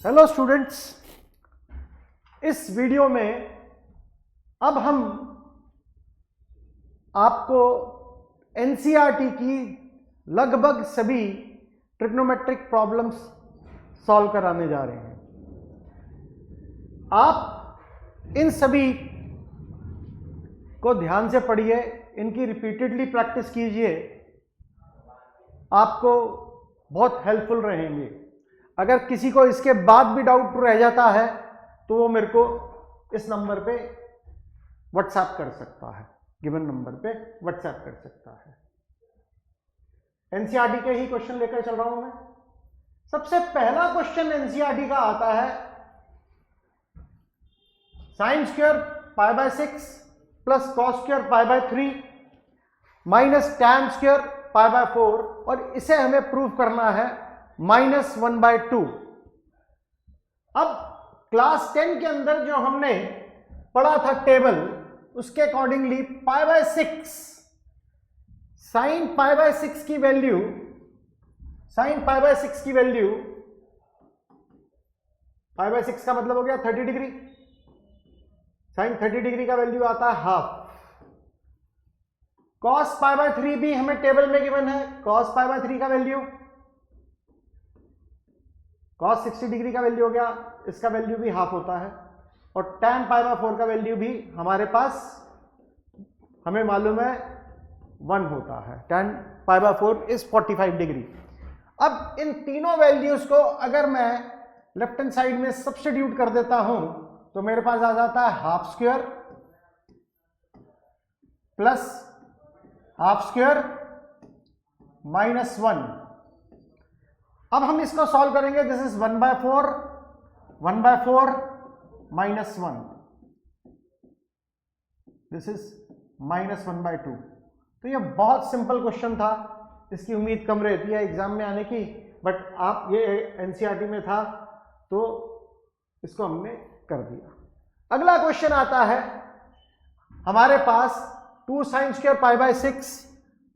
Hello students, इस video में अब हम आपको एनसीईआरटी की लगभग सभी ट्रिग्नोमेट्रिक प्रॉब्लम्स सॉल्व कराने जा रहे हैं। आप इन सभी को ध्यान से पढ़िए, इनकी रिपीटेडली प्रैक्टिस कीजिए, आपको बहुत हेल्पफुल रहेंगे। अगर किसी को इसके बाद भी डाउट रह जाता है तो वो मेरे को इस नंबर पे व्हाट्सएप कर सकता है, गिवन नंबर पे व्हाट्सएप कर सकता है। एनसीईआरटी के ही क्वेश्चन लेकर चल रहा हूं मैं। सबसे पहला क्वेश्चन एनसीईआरटी का आता है, sine square pi by 6 plus cos square pi bye 3 minus tan square pi by 4, और इसे हमें प्रूव करना है -1/2। अब क्लास 10 के अंदर जो हमने पढ़ा था टेबल, उसके accordingly pi by 6 sine pi by 6 की वैल्यू, साइन पाई बाय 6 की वैल्यू, पाई बाय 6 का मतलब हो गया 30 डिग्री, साइन 30 डिग्री का वैल्यू आता है हाफ। कॉस पाई बाय 3 भी हमें टेबल में गिवन है, कॉस पाई बाय 3 का वैल्यू, कॉस 60 डिग्री का वैल्यू हो गया, इसका वैल्यू भी हाफ होता है। और tan पाई बाय 4 का वैल्यू भी हमारे पास हमें मालूम है 1 होता है। tan pi by 4 is 45 degree. अब इन तीनों वैल्यूज को अगर मैं लेफ्ट हैंड साइड में सब्स्टिट्यूट कर देता हूं तो मेरे पास आ जाता है half square plus half square -1। अब हम इसको सॉल्व करेंगे। This is 1/4 -1, this is -1/2। तो ये बहुत सिंपल क्वेश्चन था, इसकी उम्मीद कम रहती है एग्जाम में आने की, बट आप ये एनसीईआरटी में था तो इसको हमने कर दिया। अगला क्वेश्चन आता है हमारे पास 2 sine square pi by 6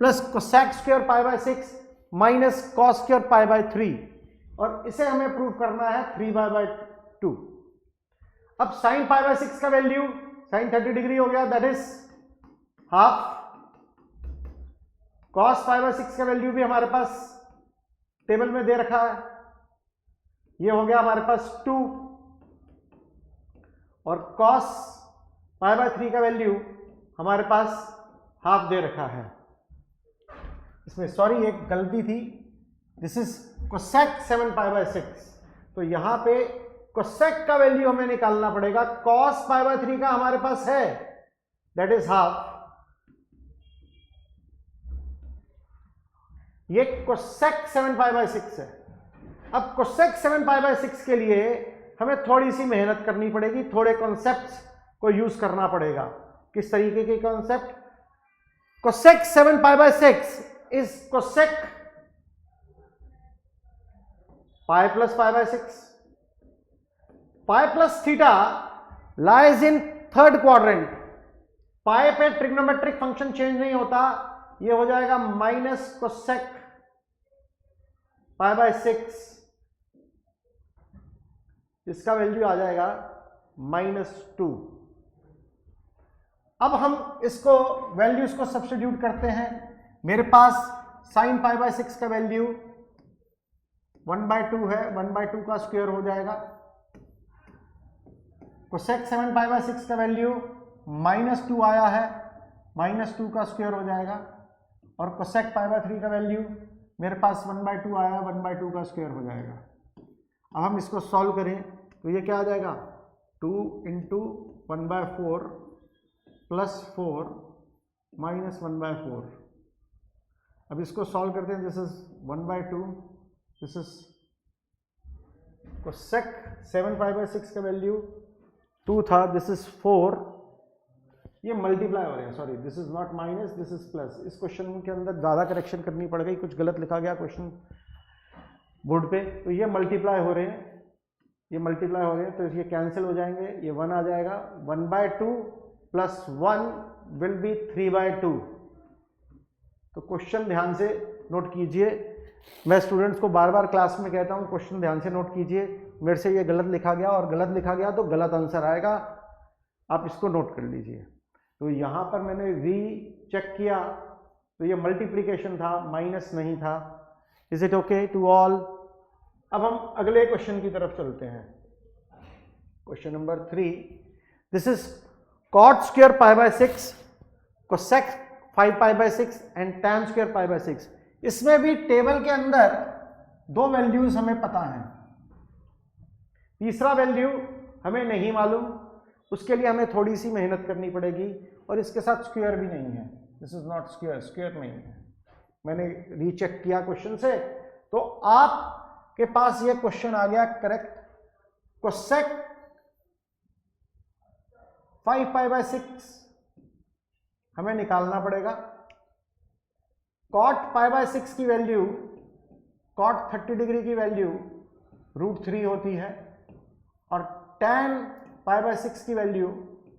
plus cosec square pi by 6 minus cos square pi bye 3, और इसे हमें प्रूव करना है 3/2। अब साइन पाई बाय 6 का वैल्यू, साइन 30 डिग्री हो गया, that is half. Cos pi by 6 का वैल्यू भी हमारे पास टेबल में दे रखा है, ये हो गया हमारे पास 2, और कॉस पाई बाय 3 का वैल्यू हमारे पास हाफ दे रखा है। इसमें सॉरी एक गलती थी, this is cosec 7 pi by 6, तो यहां पे कोसेक का वैल्यू हमें निकालना पड़ेगा। कॉस पाई बाय 3 का हमारे पास है, दैट इज हाफ। ये कोसेक 7 पाई बाय 6 है। अब कोसेक 7 पाई बाय 6 के लिए हमें थोड़ी सी मेहनत करनी पड़ेगी, थोड़े कॉन्सेप्ट्स को यूज करना पड़ेगा। किस तरीके के concept? Cosec 7 pi by 6 is cosec pi plus pi by 6. Pi plus theta lies in third quadrant. पाई पे ट्रिग्नोमेट्रिक फंक्शन चेंज नहीं होता, ये हो जाएगा माइनस कोसेक पाई बाय 6, इसका वैल्यू आ जाएगा -2। अब हम इसको वैल्यूज को सब्स्टिट्यूट करते हैं। मेरे पास साइन पाई बाय 6 का वैल्यू 1/2 है, 1/2 का स्क्वायर हो जाएगा। कोसेक 7 पाई बाय 6 का वैल्यू -2 आया है, -2 का स्क्वायर हो जाएगा। और कोसेक पाई बाय 3 का वैल्यू मेरे पास 1/2 आया है, 1/2 का स्क्वायर हो जाएगा। अब हम इसको सॉल्व करें तो ये क्या आ जाएगा, 2 × 1/4 + 4 -1/4। अब इसको सॉल्व करते हैं। This is 1/2, this is cosec 7 pi by 6 का वैल्यू 2 था, दिस इज 4, ये मल्टीप्लाई हो रहे हैं, sorry this is not minus, this is plus. इस क्वेश्चन के अंदर ज़्यादा करेक्शन करनी पड़ गई, कुछ गलत लिखा गया क्वेश्चन बोर्ड पे, तो ये मल्टीप्लाई हो रहे हैं, ये मल्टीप्लाई हो रहे हैं, तो ये कैंसिल हो जाएंगे, ये 1 आ जाएगा। 1/2 + 1 विल बी 3/2। तो क्वेश्चन ध्यान से नोट कीजिए, मैं स्टूडेंट्स को बार बार क्लास में कहता हूँ क्वेश्चन ध्यान से नोट कीजिए, मेरे से ये गलत लिखा गया और गलत लिखा गया तो गलत आंसर आएगा, आप इसको नोट कर लीजिए। तो यहाँ पर मैंने री चेक किया तो ये मल्टीप्लिकेशन था, माइनस नहीं था। Is it okay to all? अब हम अगले क्वेश्चन की तरफ चलते हैं। Question number 3, this is cot square pi by 6, cosec 5 pi by 6 and tan square pi by 6। इसमें भी टेबल के अंदर दो वैल्यूज हमें पता है, तीसरा वैल्यू हमें नहीं मालूम, उसके लिए हमें थोड़ी सी मेहनत करनी पड़ेगी। और इसके साथ स्क्वायर भी नहीं है, this is not square, square नहीं है। मैंने रीचेक किया क्वेश्चन से, तो आपके पास ये क्वेश्चन आ गया करेक्ट। cosec 5 पाई बाय 6 हमें निकालना पड़ेगा। cot पाई बाय 6 की वैल्यू, cot 30 डिग्री की वैल्यू √3 होती है और tan पाई बाय 6 की वैल्यू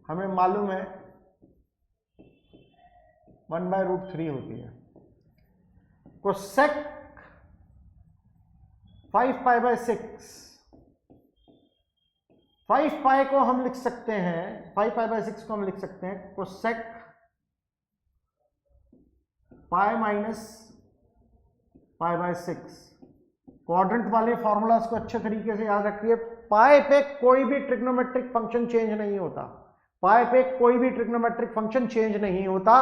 हमें मालूम है 1/√3 होती है। cosec 5 पाई बाय 6, 5 पाई को हम लिख सकते हैं, 5 पाई बाय 6 को हम लिख सकते हैं cosec pi minus pi by 6। Quadrant वाले फॉर्मूलाज को अच्छे तरीके से याद रखिए। पाई पे कोई भी ट्रिग्नोमेट्रिक फंक्शन चेंज नहीं होता, पाई पे कोई भी ट्रिग्नोमेट्रिक फंक्शन चेंज नहीं होता।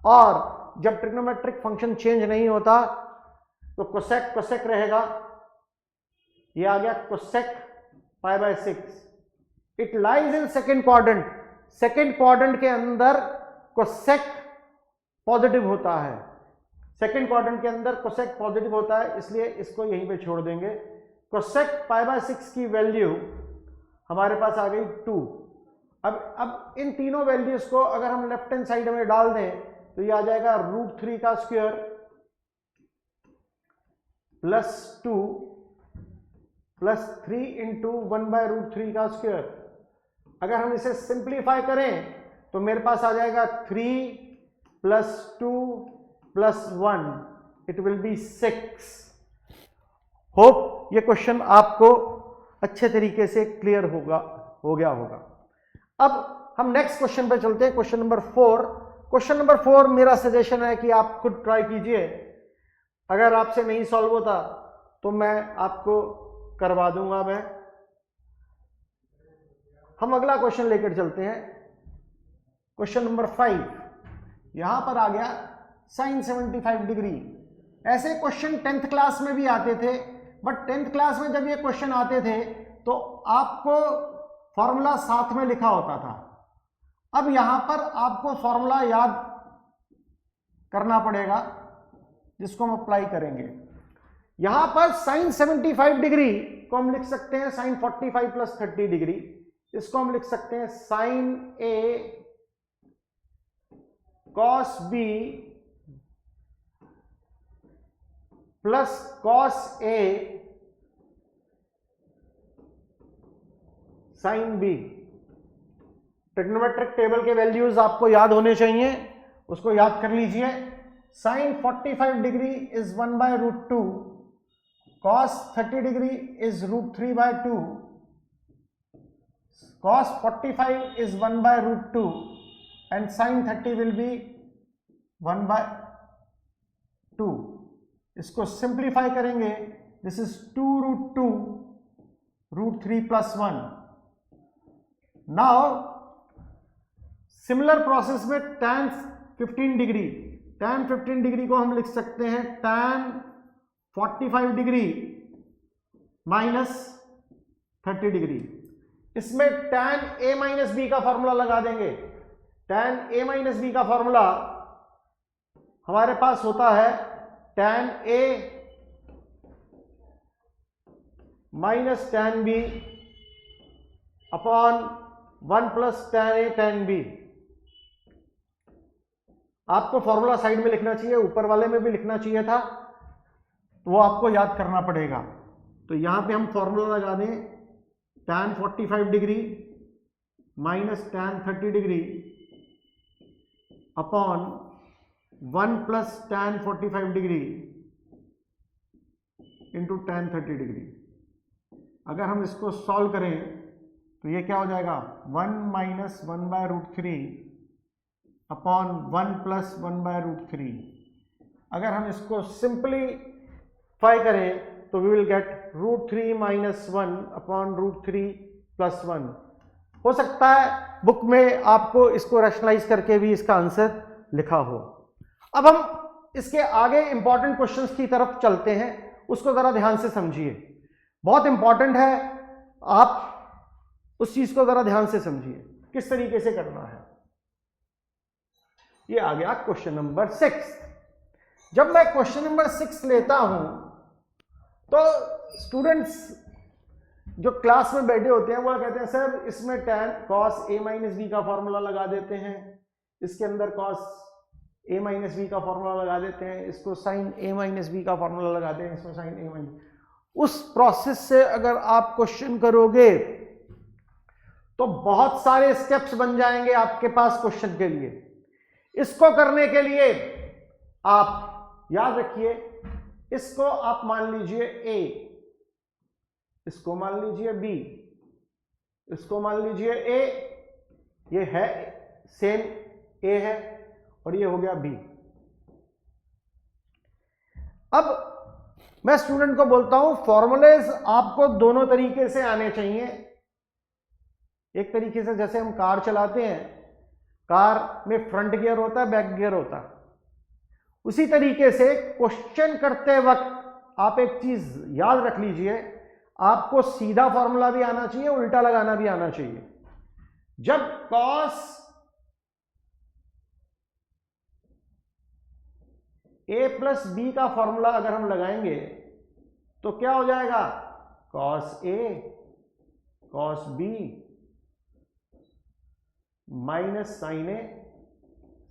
और जब ट्रिग्नोमेट्रिक फंक्शन चेंज नहीं होता तो कोसेक कोसेक रहेगा, ये आ गया cosec pi by 6। It lies in second quadrant, second quadrant के अंदर कोसेक पॉजिटिव होता है, सेकेंड क्वाड्रेंट के अंदर कोसेक पॉजिटिव होता है, इसलिए इसको यहीं पे छोड़ देंगे। कोसेक पाई बाय 6 की वैल्यू हमारे पास आ गई 2। अब इन तीनों वैल्यूज को अगर हम लेफ्ट हैंड साइड में डाल दें तो ये आ जाएगा √3 का स्क्वायर प्लस 2 प्लस 3 इंटू 1/√3 का स्क्वायर। अगर हम इसे सिंप्लीफाई करें तो मेरे पास आ जाएगा 3 plus 2 plus 1, it will be 6। Hope ये क्वेश्चन आपको अच्छे तरीके से क्लियर हो गया होगा। अब हम नेक्स्ट क्वेश्चन पे चलते हैं, क्वेश्चन नंबर 4। क्वेश्चन नंबर 4 मेरा सजेशन है कि आप खुद ट्राई कीजिए, अगर आपसे नहीं सॉल्व होता तो मैं आपको करवा दूंगा। हम अगला क्वेश्चन लेकर चलते हैं, क्वेश्चन नंबर 5। यहां पर आ गया sin 75 डिग्री। ऐसे क्वेश्चन 10th क्लास में भी आते थे, बट 10th क्लास में जब ये क्वेश्चन आते थे तो आपको फॉर्मूला साथ में लिखा होता था। अब यहां पर आपको फॉर्मूला याद करना पड़ेगा जिसको हम अप्लाई करेंगे। यहां पर sin 75 डिग्री को हम लिख सकते हैं sin 45 प्लस 30 डिग्री, इसको हम लिख सकते हैं sin A cos B plus cos A sin B। Trigonometric table के वैल्यूज आपको याद होने चाहिए, उसको याद कर लीजिए। sin 45 degree is 1/√2, cos 30 degree is √3/2, cos 45 is 1/√2 and sin 30 will be 1/2। इसको सिंप्लीफाई करेंगे, this is 2√2 √3 plus 1। Now similar process में tan 15 डिग्री, tan 15 डिग्री को हम लिख सकते हैं tan 45 डिग्री माइनस 30 डिग्री। इसमें tan A माइनस बी का फॉर्मूला लगा देंगे। tan A माइनस बी का फॉर्मूला हमारे पास होता है tan A minus tan B upon 1 plus tan A tan B। आपको फॉर्मूला साइड में लिखना चाहिए, ऊपर वाले में भी लिखना चाहिए था, तो वो आपको याद करना पड़ेगा। तो यहां पे हम फॉर्मूला लगा दें tan 45 degree minus tan 30 degree upon 1 plus tan 45 degree into tan 30 degree. अगर हम इसको सॉल्व करें तो ये क्या हो जाएगा 1 माइनस 1/√3 अपॉन 1 प्लस 1/√3। अगर हम इसको सिंपलीफाई करें तो we will get √3 minus 1 upon √3 plus 1। हो सकता है बुक में आपको इसको रैशनलाइज करके भी इसका आंसर लिखा हो। अब हम इसके आगे इंपॉर्टेंट क्वेश्चंस की तरफ चलते हैं, उसको जरा ध्यान से समझिए, बहुत इंपॉर्टेंट है, आप उस चीज को जरा ध्यान से समझिए किस तरीके से करना है। ये आ गया क्वेश्चन नंबर 6। जब मैं क्वेश्चन नंबर 6 लेता हूं तो स्टूडेंट्स जो क्लास में बैठे होते हैं वो कहते हैं सर इसमें tan cos a minus B का फॉर्मूला लगा देते हैं, इसके अंदर cos a माइनस बी का फॉर्मूला लगा देते हैं, इसको sin a माइनस बी का फॉर्मूला लगाते हैं, इसमें sin a माइनस। उस प्रोसेस से अगर आप क्वेश्चन करोगे तो बहुत सारे स्टेप्स बन जाएंगे आपके पास क्वेश्चन के लिए। इसको करने के लिए आप याद रखिए, इसको आप मान लीजिए a, इसको मान लीजिए b, इसको मान लीजिए a, ये है सेम a है और ये हो गया b। अब मैं स्टूडेंट को बोलता हूं फॉर्मूलेज आपको दोनों तरीके से आने चाहिए। एक तरीके से जैसे हम कार चलाते हैं, कार में फ्रंट गियर होता है, बैक गियर होता है, उसी तरीके से क्वेश्चन करते वक्त आप एक चीज याद रख लीजिए, आपको सीधा फॉर्मूला भी आना चाहिए, उल्टा लगाना भी आना चाहिए। जब cos a प्लस बी का फॉर्मूला अगर हम लगाएंगे तो क्या हो जाएगा cos a cos b minus sin a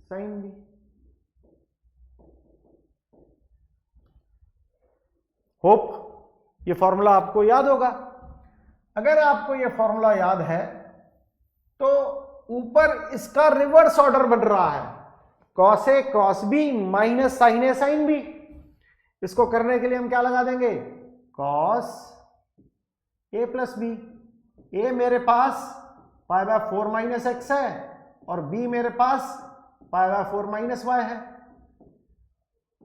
sin b। Hope ये फॉर्मूला आपको याद होगा। अगर आपको ये फॉर्मूला याद है तो ऊपर इसका रिवर्स ऑर्डर बन रहा है, cos a cos b minus sin a sin b। इसको करने के लिए हम क्या लगा देंगे cos a plus b। a मेरे पास π/4 माइनस x है और b मेरे पास π/4 माइनस y है।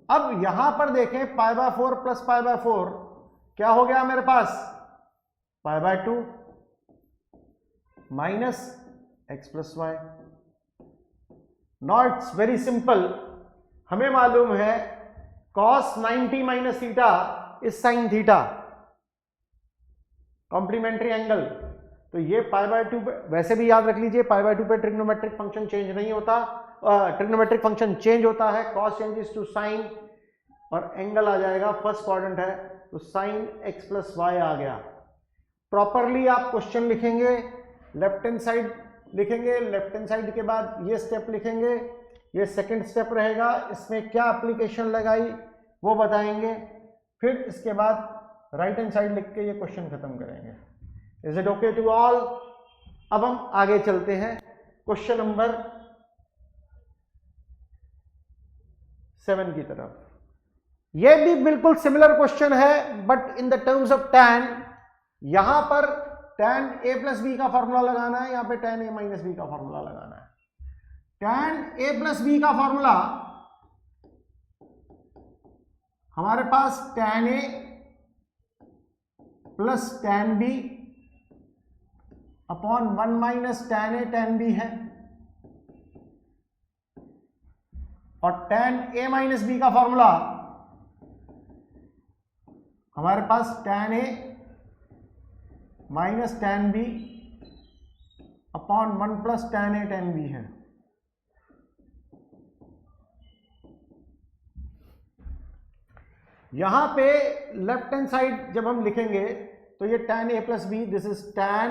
अब यहां पर देखें π/4 प्लस π/4 क्या हो गया मेरे पास π/2 minus x plus y। Now it's very simple, हमें मालूम है cos 90 minus theta is sin theta, complementary angle. तो ये π/2 वैसे भी याद रख लीजिए, π/2 पे ट्रिग्नोमेट्रिक फंक्शन चेंज नहीं होता, ट्रिग्नोमेट्रिक फंक्शन चेंज होता है, cos चेंजेस टू sin और एंगल आ जाएगा, फर्स्ट क्वाड्रेंट है तो sin x प्लस y आ गया। प्रॉपरली आप क्वेश्चन लिखेंगे, लेफ्ट हैंड साइड लिखेंगे, लेफ्ट हैंड साइड के बाद ये स्टेप लिखेंगे, ये सेकंड स्टेप रहेगा, इसमें क्या एप्लीकेशन लगाई वो बताएंगे, फिर इसके बाद राइट हैंड साइड लिख के ये क्वेश्चन खत्म करेंगे। Is it okay to all? अब हम आगे चलते हैं क्वेश्चन नंबर 7 की तरफ। ये भी बिल्कुल सिमिलर क्वेश्चन है but in the terms of tan। यहां पर tan a प्लस बी का फॉर्मूला लगाना है, यहां पे tan a माइनस बी का फॉर्मूला लगाना है। tan a प्लस बी का फॉर्मूला हमारे पास tan a plus tan b upon 1 minus tan a tan b है, और tan a माइनस बी का फॉर्मूला हमारे पास tan a minus tan b upon 1 plus tan a tan b है। यहां पे लेफ्ट हैंड साइड जब हम लिखेंगे तो ये tan a plus b, this is tan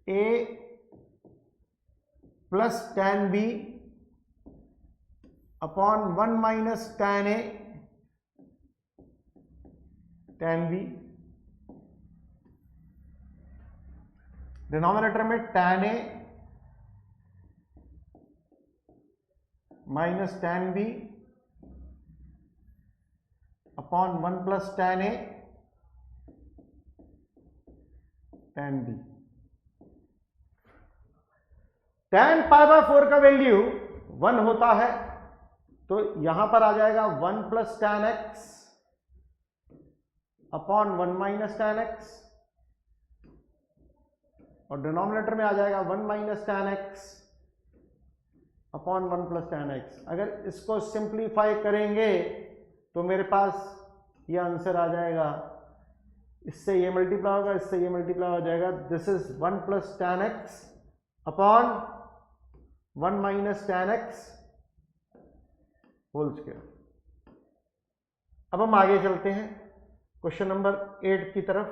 a plus tan b upon 1 minus tan a tan b। Denominator में tan a minus tan b upon 1 plus tan A tan B। tan pi by 4 का value 1 होता है, तो यहां पर आ जाएगा 1 plus tan x upon 1 minus tan x, और denominator में आ जाएगा 1 minus tan x upon 1 plus tan x। अगर इसको सिंप्लीफाई करेंगे तो मेरे पास ये आंसर आ जाएगा, इससे ये मल्टीप्लाई होगा, इससे ये मल्टीप्लाई हो जाएगा। This is 1 plus tan x upon 1 minus tan x whole square. अब हम आगे चलते हैं क्वेश्चन नंबर 8 की तरफ।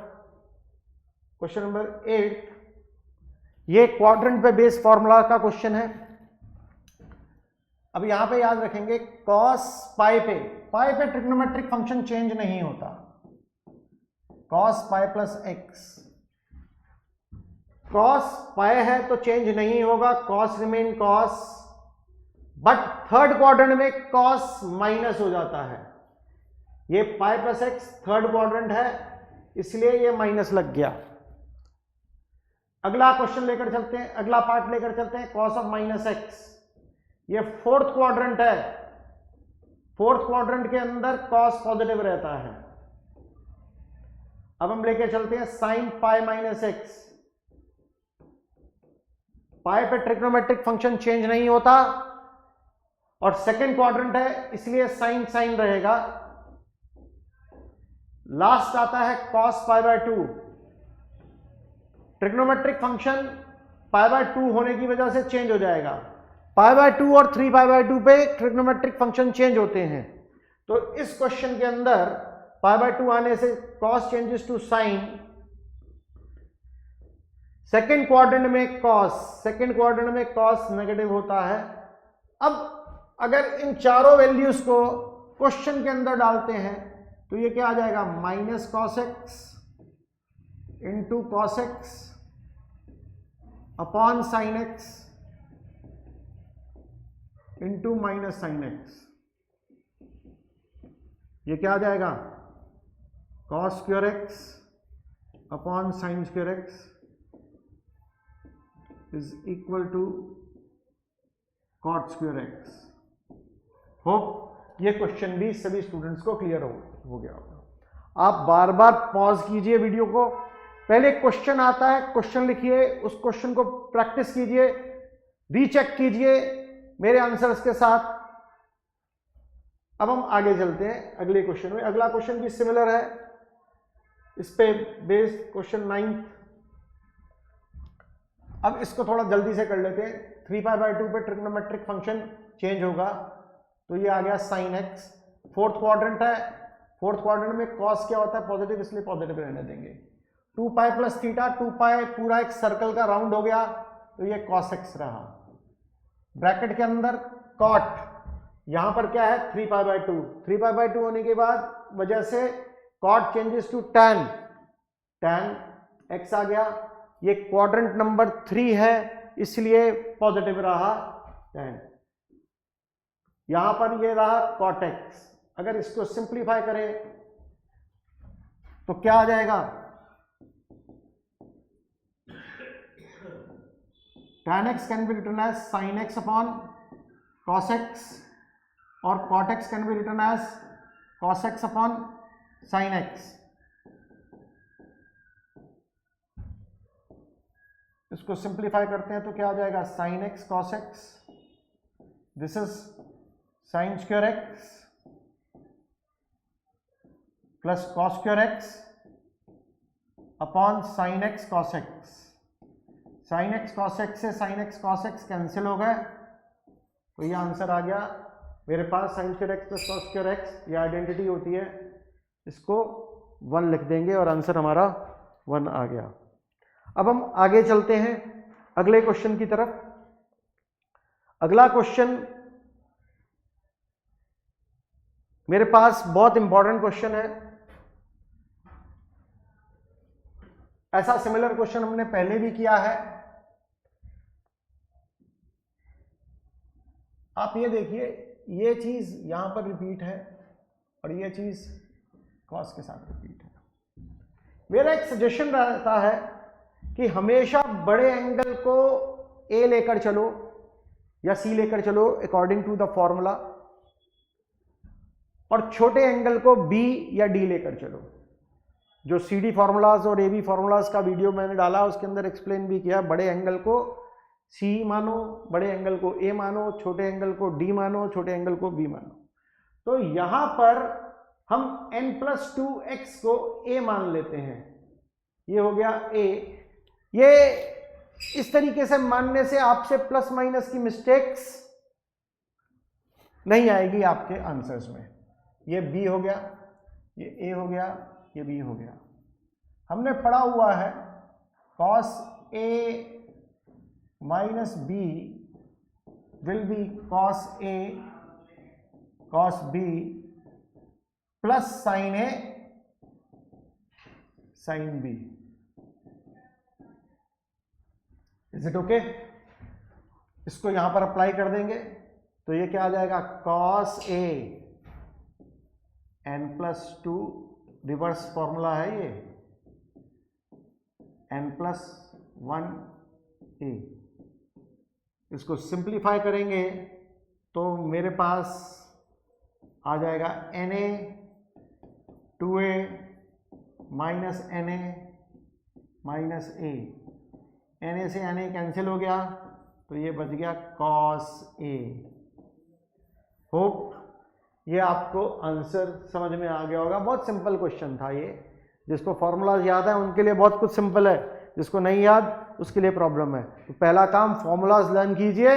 क्वेश्चन नंबर 8 ये क्वाड्रेंट पे बेस्ड फॉर्मूला का क्वेश्चन है। अब यहां पे याद रखेंगे cos पाई पे ट्रिग्नोमेट्रिक फंक्शन चेंज नहीं होता। cos pi plus x, cos पाई है तो चेंज नहीं होगा, cos remain cos, but third quadrant में cos माइनस हो जाता है। ये pi plus x third quadrant है, इसलिए ये माइनस लग गया। अगला क्वेश्चन लेकर चलते हैं, अगला पार्ट लेकर चलते हैं, cos ऑफ माइनस एक्स। ये फोर्थ क्वाड्रेंट है, फोर्थ क्वाड्रेंट के अंदर cos पॉजिटिव रहता है। अब हम लेके चलते हैं sin पाई माइनस एक्स। पाई पे ट्रिग्नोमेट्रिक फंक्शन चेंज नहीं होता और सेकेंड क्वाड्रेंट है, इसलिए साइन साइन रहेगा। लास्ट आता है cos pi by 2। Trigonometric function pi by 2 होने की वजह से चेंज हो जाएगा। पाई बाय 2 और 3 पाई बाय 2 पे ट्रिग्नोमेट्रिक फंक्शन चेंज होते हैं, तो इस क्वेश्चन के अंदर पाई बाय 2 आने से cos changes to sine. Second quadrant में cos नेगेटिव होता है। अब अगर इन चारों वैल्यूज को क्वेश्चन के अंदर डालते हैं तो ये क्या आ जाएगा, minus cos x into cos x upon sine x into minus sine x। ये क्या आ जाएगा, cos square x upon sine square x is equal to cot square x। Hope ये क्वेश्चन भी सभी स्टूडेंट्स को क्लियर हो गया होगा। आप बार बार पॉज कीजिए वीडियो को, पहले क्वेश्चन आता है, क्वेश्चन लिखिए, उस क्वेश्चन को प्रैक्टिस कीजिए, रीचेक कीजिए मेरे आंसर्स के साथ। अब हम आगे चलते हैं अगले क्वेश्चन में। अगला क्वेश्चन भी सिमिलर है, इस पे बेस्ड क्वेश्चन 9। अब इसको थोड़ा जल्दी से कर लेते हैं। 3 पाई बाय 2 पे ट्रिग्नोमेट्रिक फंक्शन चेंज होगा, तो ये आ गया साइन एक्स। फोर्थ क्वाड्रेंट है, फोर्थ क्वाड्रेंट में cos क्या होता है, पॉजिटिव, इसलिए पॉजिटिव रहने देंगे। 2 पाई प्लस थीटा, 2 पाई पूरा एक सर्कल का राउंड हो गया, तो ये cos x रहा। ब्रैकेट के अंदर cot, यहां पर क्या है 3 पाई बाय 2। 3 पाई बाय 2 होने के बाद वजह से cot changes to tan x आ गया। ये क्वाड्रेंट नंबर 3 है, इसलिए पॉजिटिव रहा tan। यहां पर ये रहा cot x। अगर इसको सिंप्लीफाई करें तो क्या आ जाएगा, tan x can be written as sin x अपॉन cos x और cot x can be written as cos x अपॉन sin x। इसको सिंप्लीफाई करते हैं तो क्या आ जाएगा, sin x cos x, this is sin square x plus cos square x अपॉन sin x cos x। sin x cos x से sin x cos x cancel हो गए, तो ये आंसर आ गया मेरे पास sin square x plus cos square x। ये identity होती है, इसको 1 लिख देंगे और आंसर हमारा 1 आ गया। अब हम आगे चलते हैं अगले क्वेश्चन की तरफ। अगला क्वेश्चन मेरे पास बहुत इंपॉर्टेंट क्वेश्चन है। ऐसा सिमिलर क्वेश्चन हमने पहले भी किया है। आप ये देखिए, ये चीज यहां पर रिपीट है और ये चीज कॉस के साथ रिपीट है। मेरा एक सजेशन रहता है कि हमेशा बड़े एंगल को ए लेकर चलो या सी लेकर चलो अकॉर्डिंग टू द फॉर्मूला, और छोटे एंगल को बी या डी लेकर चलो। जो सी डी फॉर्मूलाज और ए बी फॉर्मूलाज का वीडियो मैंने डाला उसके अंदर एक्सप्लेन भी किया, बड़े एंगल को सी मानो, बड़े एंगल को ए मानो, छोटे एंगल को डी मानो, छोटे एंगल को बी मानो। तो यहां पर हम n+2x को a मान लेते हैं, ये हो गया a। ये इस तरीके से मानने से आपसे प्लस माइनस की मिस्टेक्स नहीं आएगी आपके आंसर्स में। ये b हो गया, ये a हो गया, ये b हो गया। हमने पढ़ा हुआ है cos a minus b will be cos a cos b plus sine A sine B. Is it okay? इसको यहां पर अप्लाई कर देंगे तो ये क्या आ जाएगा, cos a n+2, reverse formula है ये, n+1 a। इसको सिंप्लीफाई करेंगे तो मेरे पास आ जाएगा na 2a minus na minus a। na से na कैंसिल हो गया तो ये बच गया cos a। होप ये आपको आंसर समझ में आ गया होगा। बहुत सिंपल क्वेश्चन था ये, जिसको फॉर्मूलाज याद है उनके लिए बहुत कुछ सिंपल है, जिसको नहीं याद उसके लिए प्रॉब्लम है। तो पहला काम फॉर्मूलाज लर्न कीजिए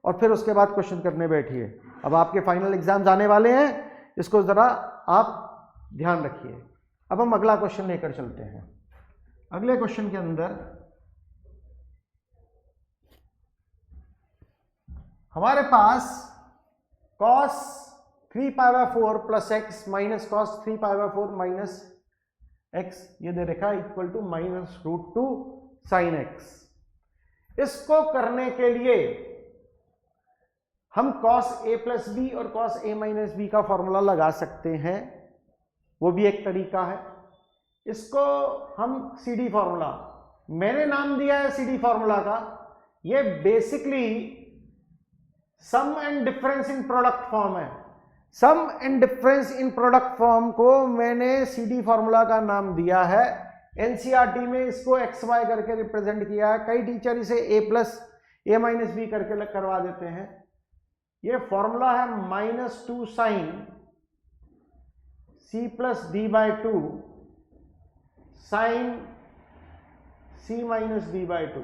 और फिर उसके बाद क्वेश्चन करने बैठिए। अब आपके फाइनल एग्जाम्स आने वाले हैं, इसको ज़रा आप ध्यान रखिए। अब हम अगला क्वेश्चन लेकर चलते हैं। अगले क्वेश्चन के अंदर हमारे पास cos 3π/4 plus X minus cos 3π/4 minus X ये दे रखा है इक्वल टू -√2 sin x। इसको करने के लिए हम cos a प्लस बी और cos a माइनस बी का फॉर्मूला लगा सकते हैं, वो भी एक तरीका है। इसको हम CD फॉर्मूला, मैंने नाम दिया है CD फॉर्मूला का, ये basically sum and difference in product form है। Sum and difference in product form को मैंने CD फॉर्मूला का नाम दिया है। NCERT में इसको XY करके रिप्रेजेंट किया है। कई टीचर इसे a माइनस बी करके करवा देते हैं। ये फॉर्मूला है -2 sin c plus d/2 sin c minus d/2।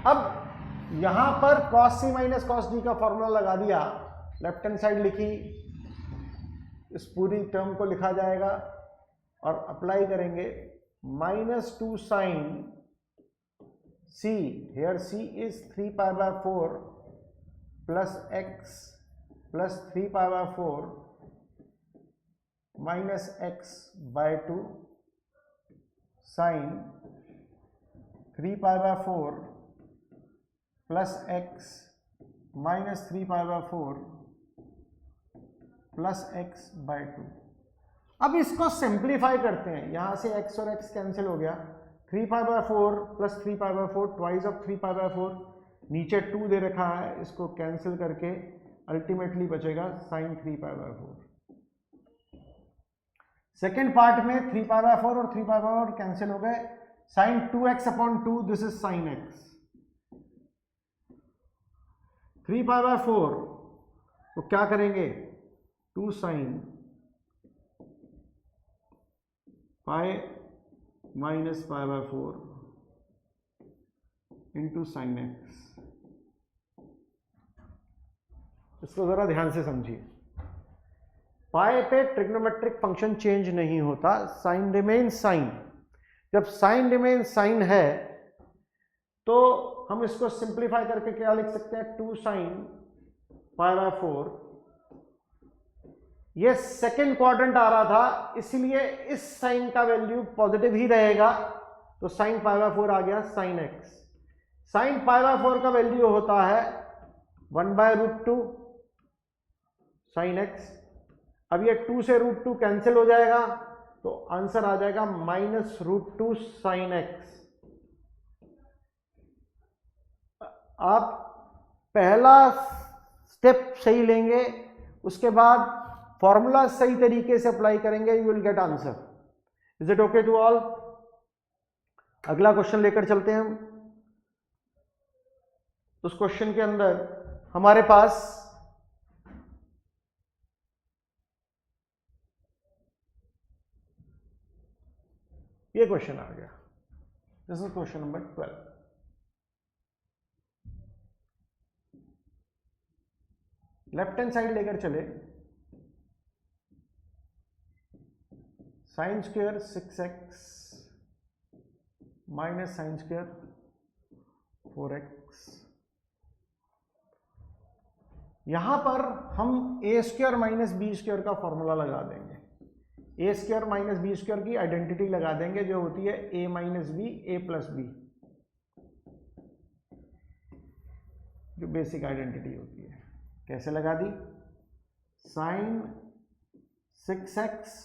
अब यहां पर cos c minus cos d का फॉर्मूला लगा दिया, लेफ्ट हैंड साइड लिखी, इस पूरी टर्म को लिखा जाएगा और अप्लाई करेंगे -2 sin c, here c is 3π/4 plus x plus 3π/4 minus x/2 sin 3π/4 plus x minus 3π/4 plus x/2। अब इसको सिंप्लीफाई करते हैं, यहां से x और x कैंसिल हो गया, 3π/4 प्लस 3π/4 ट्वाइस ऑफ 3π/4, नीचे 2 दे रखा है, इसको कैंसिल करके अल्टीमेटली बचेगा sin 3π/4। सेकेंड पार्ट में 3π/4 और 3π/4 कैंसिल हो गए, sin 2x/2 this is sin x। 3π/4 तो क्या करेंगे, 2 sin pi minus π/4 into sin x। इसको जरा ध्यान से समझिए। पाई पे ट्रिग्नोमेट्रिक फंक्शन चेंज नहीं होता, साइन रिमेन साइन। जब साइन रिमेन साइन है तो हम इसको सिंप्लीफाई करके क्या लिख सकते हैं, 2 sin π/4। ये सेकेंड क्वाड्रेंट आ रहा था, इसलिए इस साइन का वैल्यू पॉजिटिव ही रहेगा, तो sin π/4 आ गया sin x। sin π/4 का वैल्यू होता है 1/√2 sin x, अब ये 2 से √2 कैंसिल हो जाएगा, तो आंसर आ जाएगा -√2 sin x। आप पहला स्टेप सही लेंगे, उसके बाद फॉर्मूला सही तरीके से अप्लाई करेंगे, you will get answer. Is it okay to all? अगला क्वेश्चन लेकर चलते हैं हम। उस क्वेश्चन के अंदर हमारे पास ये क्वेश्चन आ गया। This is question number 12। Left hand side लेकर चले, sine square 6x minus sine square 4x। यहां पर हम A square minus B square का फॉर्मूला लगा देंगे। A square minus B square की आइडेंटिटी लगा देंगे, जो होती है A minus B A plus B, जो बेसिक आइडेंटिटी होती है। कैसे लगा दी? Sine 6x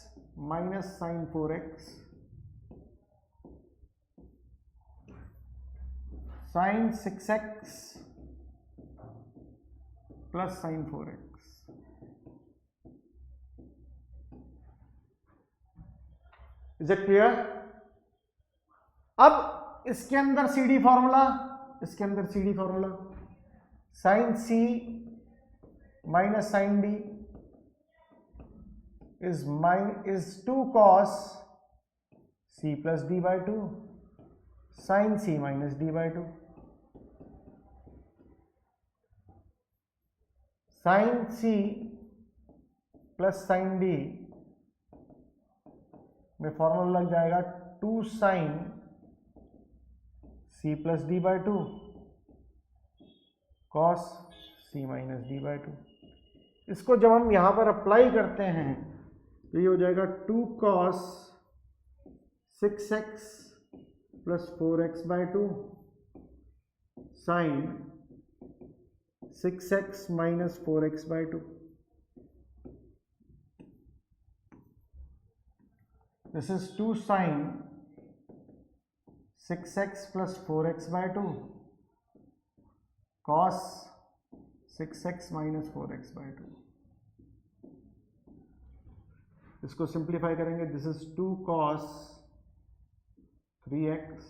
minus sine 4x, sine 6x plus sine 4x। Is it clear? अब इसके अंदर सीडी फॉर्मूला, इसके अंदर CD formula, sine c minus sine d is 2 cos c plus d by 2 sin c minus d by 2। Sine c plus sine d में formula लग जाएगा 2 sine c plus d by 2 cos c माइनस d by 2। इसको जब हम यहां पर apply करते हैं तो ये हो जाएगा 2 cos 6x plus 4x by 2 sine 6x minus 4x by 2। This is 2 sin 6x plus 4x by 2 cos 6x minus 4x by 2। इसको सिंप्लीफाई करेंगे, this is 2 cos 3x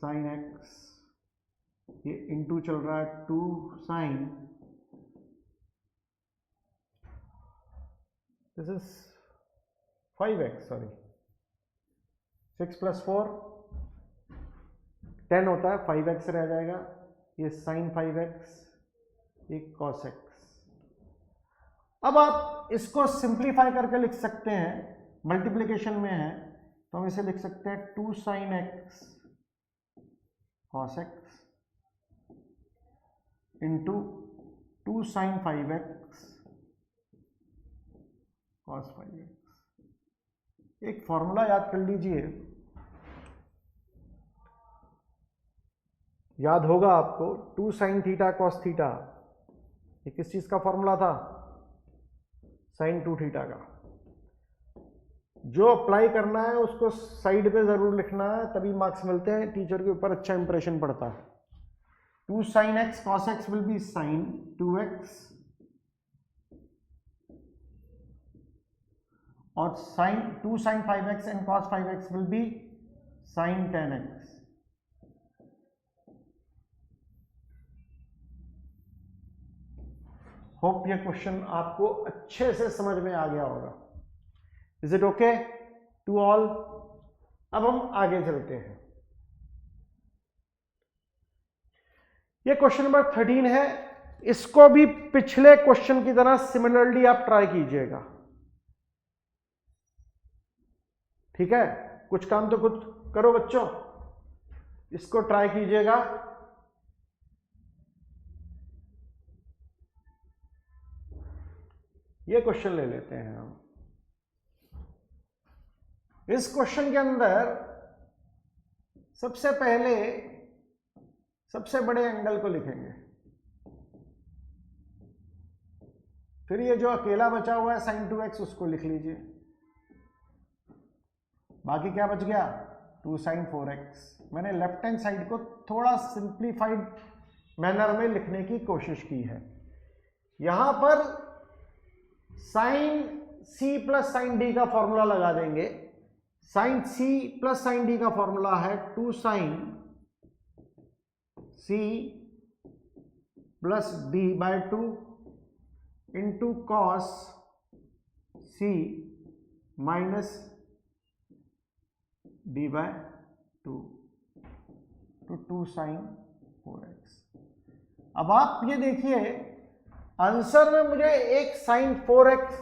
sin x, ये इंटू चल रहा है 2 sin, this is 5x, sorry 6 plus 4 10 होता है, 5x रह जाएगा, ये sin 5x, ये cos x। अब आप इसको सिंप्लीफाई करके लिख सकते हैं, मल्टीप्लिकेशन में है तो हम इसे लिख सकते हैं 2 sin x cos x into 2 sin 5x cos 5x। एक फॉर्मूला याद कर लीजिए, याद होगा आपको, 2 sin थीटा cos थीटा, ये किस चीज का फॉर्मूला था? sin 2 थीटा का। जो अप्लाई करना है उसको साइड पे जरूर लिखना है, तभी मार्क्स मिलते हैं, टीचर के ऊपर अच्छा इंप्रेशन पड़ता है। 2 sin x cos x will be sin 2x और sin 2 sin 5x and cos 5x will be sin 10x। Hope ये क्वेश्चन आपको अच्छे से समझ में आ गया होगा। Is it okay to all? अब हम आगे चलते हैं। ये क्वेश्चन नंबर 13 है, इसको भी पिछले क्वेश्चन की तरह सिमिलरली आप ट्राई कीजिएगा, ठीक है? कुछ काम तो खुद करो बच्चों, इसको ट्राई कीजिएगा। ये क्वेश्चन ले लेते हैं हम। इस क्वेश्चन के अंदर सबसे पहले सबसे बड़े एंगल को लिखेंगे, फिर ये जो अकेला बचा हुआ है sin 2x उसको लिख लीजिए, बाकी क्या बच गया 2 sin 4x। मैंने लेफ्ट हैंड साइड को थोड़ा सिंप्लीफाइड मैनर में लिखने की कोशिश की है। यहां पर sine c plus sine D का फॉर्मूला लगा देंगे। Sine c plus sine D का फॉर्मूला है 2 sine c plus D by 2 into cos c minus D by 2 तो 2 साइन 4x। अब आप ये देखिए आंसर में मुझे एक साइन 4x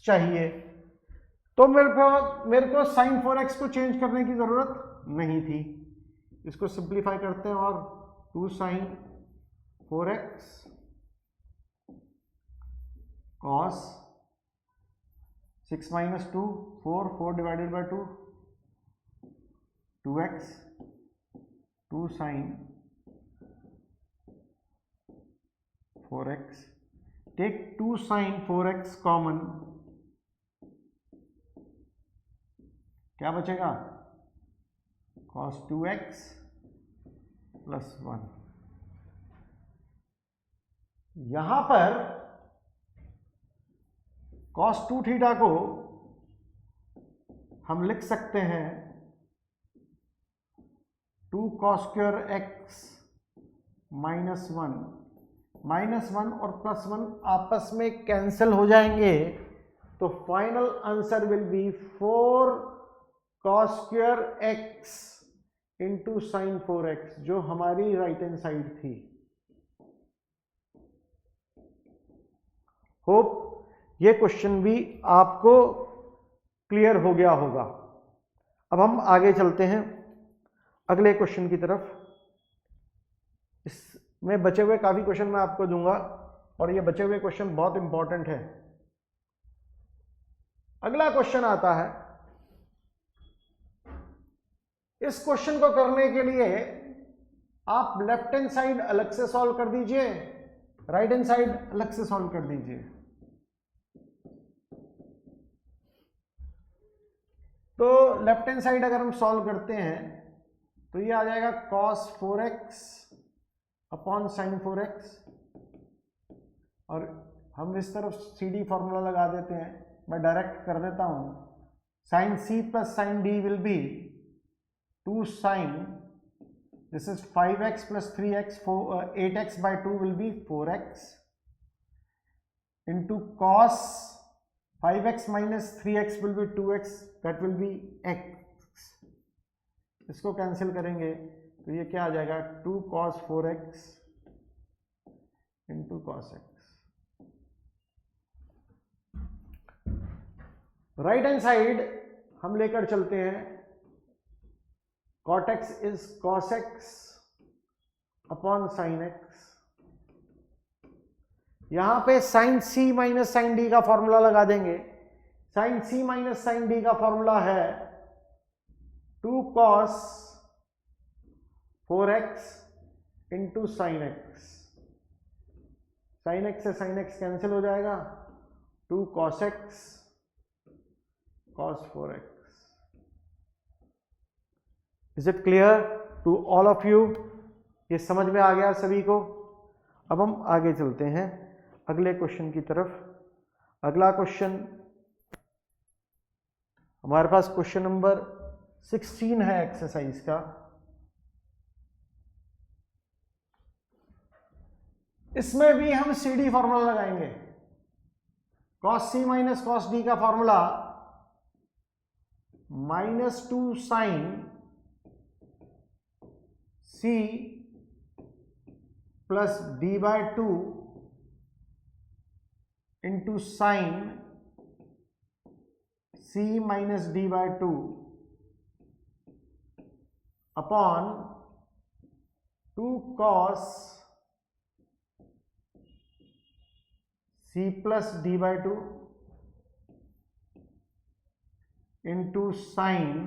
चाहिए, तो मेरे को साइन 4x को चेंज करने की जरूरत नहीं थी। इसको सिंप्लीफाई करते हैं और 2 sine 4x cos 6 minus 2 4 divided by 2 2x 2 sine 4x। Take 2 sine 4x common, क्या बचेगा cos 2x प्लस 1। यहां पर cos 2 थीटा को हम लिख सकते हैं 2 cos square x minus 1। Minus 1 और प्लस 1 आपस में कैंसिल हो जाएंगे, तो final answer will be 4 cos square x into sine 4x, जो हमारी राइट हैंड साइड थी। होप ये क्वेश्चन भी आपको क्लियर हो गया होगा। अब हम आगे चलते हैं अगले क्वेश्चन की तरफ। इसमें बचे हुए काफी क्वेश्चन मैं आपको दूंगा और ये बचे हुए क्वेश्चन बहुत इंपॉर्टेंट है। अगला क्वेश्चन आता है, इस क्वेश्चन को करने के लिए आप लेफ्ट हैंड साइड अलग से सॉल्व कर दीजिए, राइट हैंड साइड अलग से सॉल्व कर दीजिए। तो लेफ्ट हैंड साइड अगर हम सॉल्व करते हैं तो ये आ जाएगा cos 4x upon sine 4x, और हम इस तरफ सी डी फॉर्मूला लगा देते हैं। मैं डायरेक्ट कर देता हूं, sine c plus sine D will be 2 sine, this is 5x plus 3x 8x by 2 will be 4x into cos 5x minus 3x will be 2x, that will be x। इसको cancel करेंगे तो ये क्या आ जाएगा 2 cos 4x into cos x। Right hand side हम लेकर चलते हैं, cot x is cos x upon sine x। यहां पे sine c minus sine D का फॉर्मूला लगा देंगे। Sine c minus sine D का फॉर्मूला है 2 cos 4x इंटू साइन x। साइन x से साइन x कैंसिल हो जाएगा, 2 cos x cos 4x। Is it clear to all of you? ये समझ में आ गया सभी को? अब हम आगे चलते हैं अगले क्वेश्चन की तरफ। अगला क्वेश्चन हमारे पास क्वेश्चन नंबर 16 है एक्सरसाइज का। इसमें भी हम सी डी फॉर्मूला लगाएंगे। cos c minus cos d का formula -2 sine c plus D by 2 into sine c minus D by 2 upon 2 cos c plus D by 2 into sine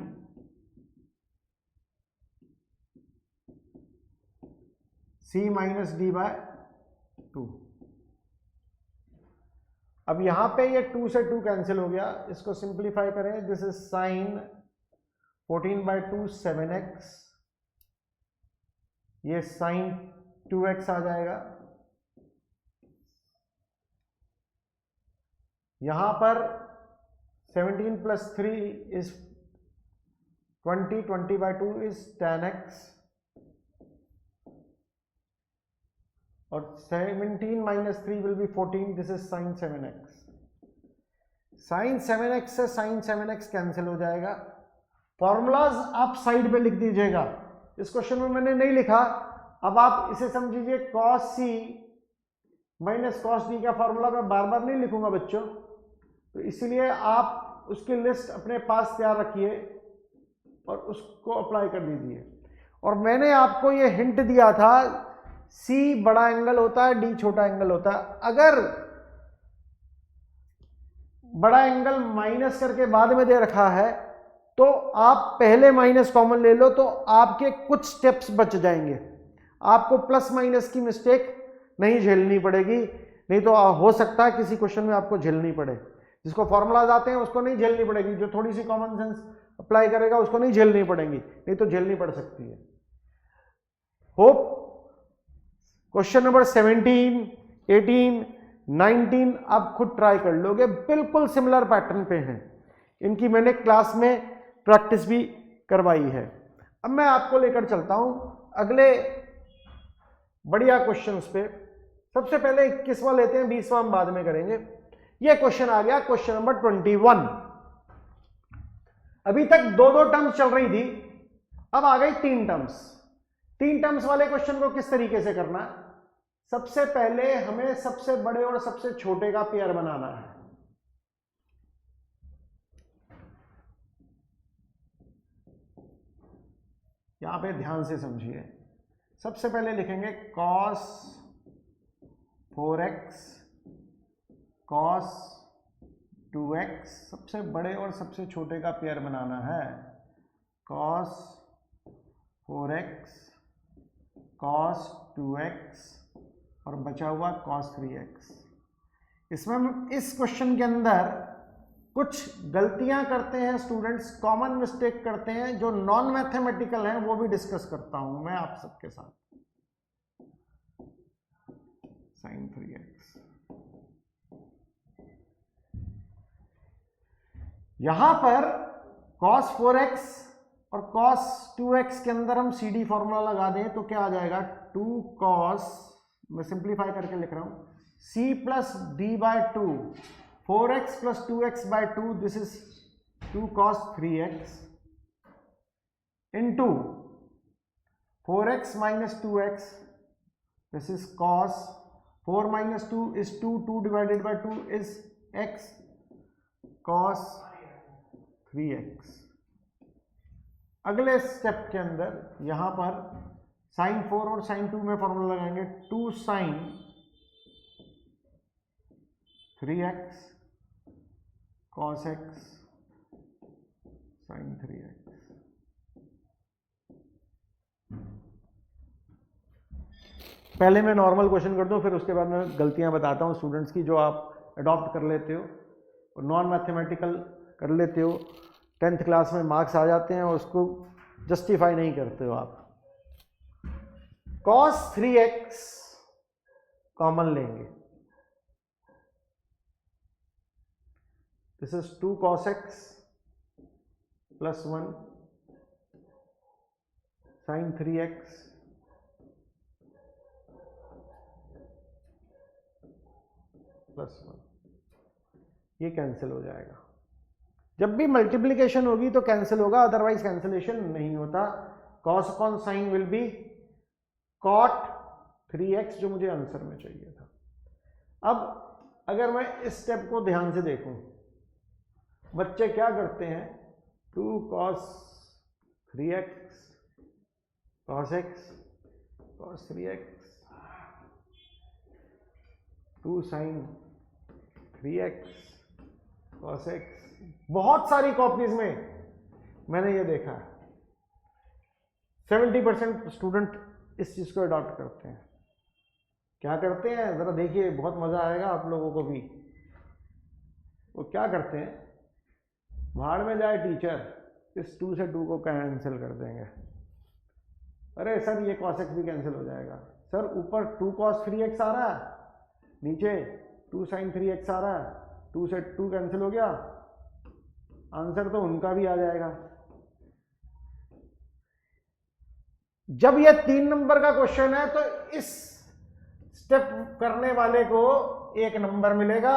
c minus D by 2। अब यहां पे ये 2 से 2 cancel हो गया, इसको सिंप्लीफाई करें, दिस इज साइन 14/2 7x, ये साइन 2x आ जाएगा। यहां पर 17 + 3 इज 20, 20/2 इज 10x, और 17 - 3 will be 14, this is sine 7x। Sine 7x से साइन 7x कैंसिल हो जाएगा। फॉर्मूलाज आप साइड पे लिख दीजिएगा, इस क्वेश्चन में मैंने नहीं लिखा। अब आप इसे समझिए cos c - cos d का फॉर्मूला मैं बार बार नहीं लिखूंगा बच्चों, तो इसलिए आप उसकी लिस्ट अपने पास तैयार रखिए और उसको अप्लाई कर दीजिए। और मैंने आपको ये हिंट दिया था, C बड़ा एंगल होता है, D छोटा एंगल होता है। अगर बड़ा एंगल माइनस करके बाद में दे रखा है तो आप पहले माइनस कॉमन ले लो, तो आपके कुछ स्टेप्स बच जाएंगे, आपको प्लस माइनस की मिस्टेक नहीं झेलनी पड़ेगी। नहीं तो हो सकता है किसी क्वेश्चन में आपको झेलनी पड़े, जिसको फॉर्मूलाज आते हैं उसको नहीं झेलनी पड़ेगी, जो थोड़ी सी कॉमन सेंस अप्लाई करेगा उसको नहीं झेलनी पड़ेंगी, नहीं तो झेलनी पड़ सकती है। होप क्वेश्चन नंबर 17, 18, 19 आप खुद ट्राई कर लोगे, बिल्कुल सिमिलर पैटर्न पे हैं। इनकी मैंने क्लास में प्रैक्टिस भी करवाई है। अब मैं आपको लेकर चलता हूं अगले बढ़िया क्वेश्चंस पे। सबसे पहले 21वां लेते हैं, 20वां हम बाद में करेंगे। ये क्वेश्चन आ गया, क्वेश्चन नंबर 21। अभी तक 2-2 टर्म्स चल रही थी, अब आ गई 3 टर्म्स। 3 टर्म्स वाले क्वेश्चन को किस तरीके से करना है? सबसे पहले हमें सबसे बड़े और सबसे छोटे का पेयर बनाना है। यहां पे ध्यान से समझिए। सबसे पहले लिखेंगे cos 4x cos 2x, सबसे बड़े और सबसे छोटे का पेयर बनाना है। cos 4x cos 2x और बचा हुआ cos 3x। इसमें हम इस क्वेश्चन के अंदर कुछ गलतियां करते हैं स्टूडेंट्स, कॉमन मिस्टेक करते हैं जो नॉन मैथमेटिकल हैं, वो भी डिस्कस करता हूं मैं आप सबके साथ। sin 3x, यहां पर cos 4x और cos 2x के अंदर हम CD फॉर्मूला लगा दें तो क्या आ जाएगा? 2 cos, मैं सिंप्लीफाई करके लिख रहा हूं, c + d/2, 4x + 2x/2, this is 2 cos 3x into 4x - 2x, this is cos 4 - 2 is 2, 2 divided by 2 is x, cos 3x। अगले स्टेप के अंदर यहां पर sin 4 और sin 2 में फॉर्मूला लगाएंगे, 2 sin 3x cos x sin 3x। पहले मैं नॉर्मल क्वेश्चन कर दूं, फिर उसके बाद मैं गलतियां बताता हूं स्टूडेंट्स की जो आप अडॉप्ट कर लेते हो और नॉन मैथमेटिकल कर लेते हो। 10th क्लास में मार्क्स आ जाते हैं और उसको जस्टिफाई नहीं करते हो आप। cos 3x कॉमन लेंगे, this is 2 cos x + 1 sin 3x + 1, ये कैंसिल हो जाएगा। जब भी मल्टीप्लिकेशन होगी तो कैंसिल होगा, अदरवाइज कैंसिलेशन नहीं होता। cos upon sin will be cot 3x, जो मुझे आंसर में चाहिए था। अब अगर मैं इस स्टेप को ध्यान से देखूं, बच्चे क्या करते हैं, 2 cos 3x cos x cos 3x, 2 sin 3x cos x। बहुत सारी कॉपीज में मैंने ये देखा है 70% स्टूडेंट इस चीज को अडॉप्ट करते हैं। क्या करते हैं जरा देखिए, बहुत मजा आएगा आप लोगों को भी। वो क्या करते हैं, भाड़ में जाए टीचर, इस 2 से 2 को कैंसिल कर देंगे। अरे सर ये cos x भी कैंसिल हो जाएगा। सर ऊपर 2 cos 3x आ रहा है, नीचे 2 sin 3x आ रहा है, 2 से 2 कैंसिल हो गया, आंसर तो उनका भी आ जाएगा। जब ये 3 नंबर का क्वेश्चन है तो इस स्टेप करने वाले को 1 नंबर मिलेगा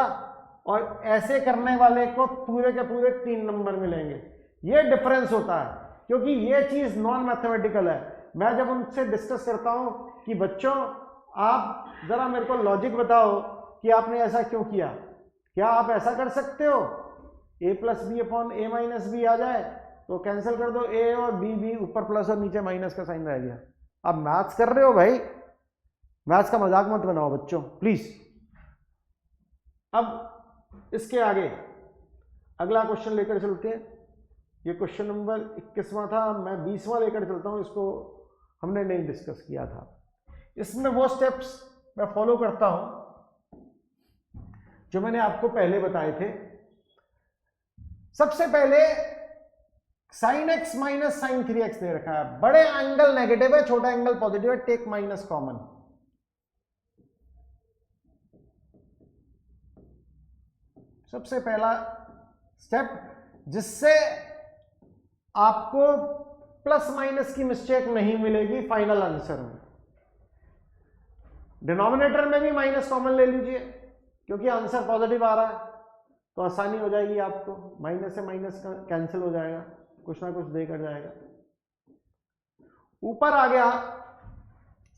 और ऐसे करने वाले को पूरे के पूरे 3 नंबर मिलेंगे। ये डिफरेंस होता है, क्योंकि ये चीज नॉन मैथमेटिकल है। मैं जब उनसे डिस्कस करता हूं कि बच्चों आप जरा मेरे को लॉजिक बताओ कि आपने ऐसा क्यों किया, क्या आप ऐसा कर सकते हो a plus B upon A minus B आ जाए तो कैंसिल कर दो, a और b ऊपर प्लस और नीचे माइनस का साइन रह गया। आप मैथ्स कर रहे हो भाई, मैथ्स का मजाक मत बनाओ बच्चों प्लीज। अब इसके आगे अगला क्वेश्चन लेकर चलते हैं। ये क्वेश्चन नंबर 21वां था, मैं 20वां लेकर चलता हूं, इसको हमने नहीं डिस्कस किया था। इसमें वो स्टेप्स मैं फॉलो करता हूं जो मैंने आपको पहले बताए थे। सबसे पहले sin x minus sine 3x दे रखा है, बड़े एंगल नेगेटिव है, छोटा एंगल पॉजिटिव है, टेक माइनस कॉमन। सबसे पहला स्टेप जिससे आपको प्लस माइनस की मिस्टेक नहीं मिलेगी फाइनल आंसर में। डिनोमिनेटर में भी माइनस कॉमन ले लीजिए, क्योंकि आंसर पॉजिटिव आ रहा है तो आसानी हो जाएगी आपको, माइनस से माइनस का कैंसिल हो जाएगा, कुछ ना कुछ देकर जाएगा। ऊपर आ गया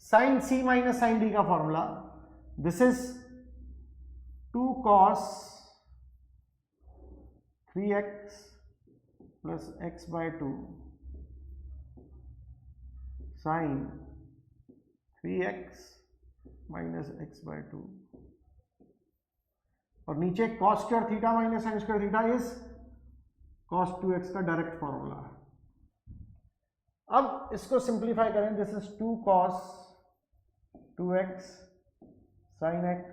sine C minus sine D का formula, this is 2 cos 3x plus x by 2 sine 3x minus x by 2, और नीचे cos square theta minus sine square theta is cos 2x का डायरेक्ट फॉर्मूला है। अब इसको सिंप्लीफाई करें, this is 2 cos 2x sin x